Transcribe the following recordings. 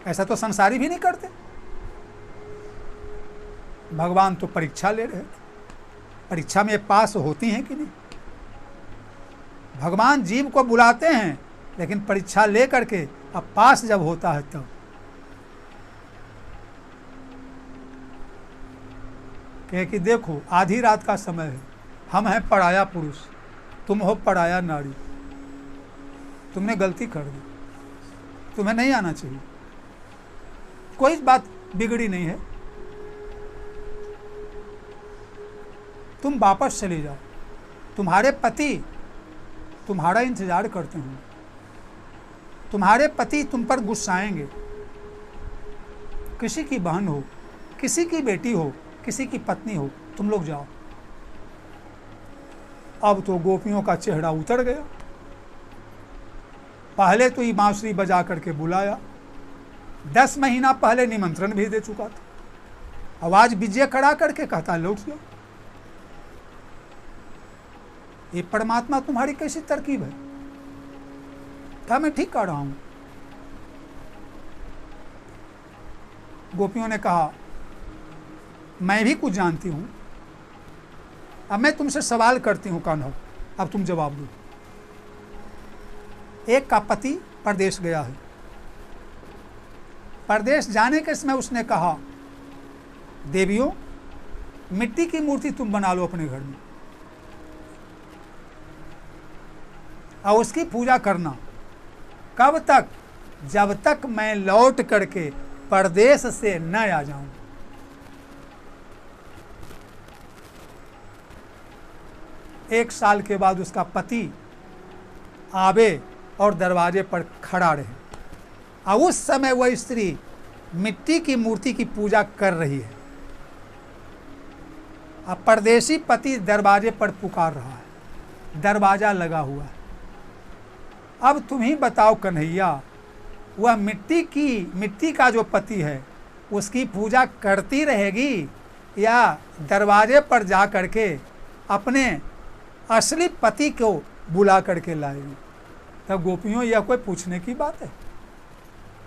ऐसा तो संसारी भी नहीं करते। भगवान तो परीक्षा ले रहे थे, परीक्षा में पास होती हैं कि नहीं। भगवान जीव को बुलाते हैं, लेकिन परीक्षा ले करके अब पास जब होता है तब कहे कि देखो आधी रात का समय है, हम हैं पराया पुरुष, तुम हो पराया नारी, तुमने गलती कर दी, तुम्हें नहीं आना चाहिए। कोई बात बिगड़ी नहीं है, तुम वापस चले जाओ, तुम्हारे पति तुम्हारा इंतजार करते हैं, तुम्हारे पति तुम पर गुस्साएंगे। किसी की बहन हो, किसी की बेटी हो, किसी की पत्नी हो, तुम लोग जाओ। अब तो गोपियों का चेहरा उतर गया। पहले तो ये बांसुरी बजा करके बुलाया, 10 महीना पहले निमंत्रण भी दे चुका था, आवाज विजय करा करके कहता लौट जाओ। ये परमात्मा तुम्हारी कैसी तरकीब है? क्या मैं ठीक कह रहा हूं? गोपियों ने कहा मैं भी कुछ जानती हूं, अब मैं तुमसे सवाल करती हूं कान्हा, अब तुम जवाब दो। एक का पति परदेश गया है, परदेश जाने के समय उसने कहा देवियों मिट्टी की मूर्ति तुम बना लो अपने घर में और उसकी पूजा करना। कब तक? जब तक मैं लौट करके परदेश से न आ जाऊं। एक साल के बाद उसका पति आवे और दरवाजे पर खड़ा रहे, और उस समय वह स्त्री मिट्टी की मूर्ति की पूजा कर रही है। अब परदेशी पति दरवाजे पर पुकार रहा है, दरवाजा लगा हुआ है। अब तुम ही बताओ कन्हैया, वह मिट्टी का जो पति है उसकी पूजा करती रहेगी या दरवाजे पर जा करके अपने असली पति को बुला करके लाएगी? तब गोपियों यह कोई पूछने की बात है?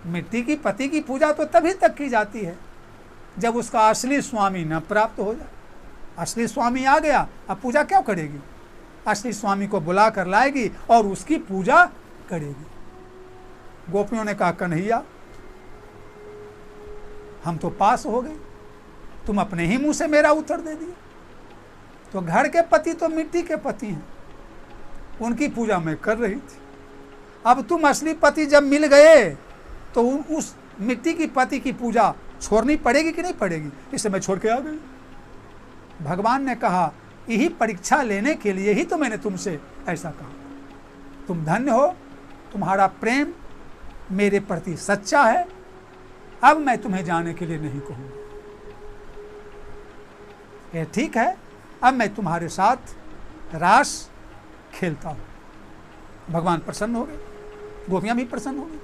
मिट्टी की पति की पूजा तो तभी तक की जाती है जब उसका असली स्वामी न प्राप्त हो जाए। असली स्वामी आ गया, अब पूजा क्यों करेगी? असली स्वामी को बुला कर लाएगी और उसकी पूजा करेगी। गोपियों ने कहा कन्हैया हम तो पास हो गए, तुम अपने ही मुंह से मेरा उत्तर दे दिए। तो घर के पति तो मिट्टी के पति हैं, उनकी पूजा मैं कर रही थी। अब तुम असली पति जब मिल गए तो उस मिट्टी की पति की पूजा छोड़नी पड़ेगी कि नहीं पड़ेगी? इसे मैं छोड़ के आ गई। भगवान ने कहा यही परीक्षा लेने के लिए ही तो मैंने तुमसे ऐसा कहा। तुम धन्य हो, तुम्हारा प्रेम मेरे प्रति सच्चा है, अब मैं तुम्हें जाने के लिए नहीं कहूँगा। यह ठीक है, अब मैं तुम्हारे साथ रास खेलता हूँ। भगवान प्रसन्न हो गए, गोपियाँ भी प्रसन्न हो गई।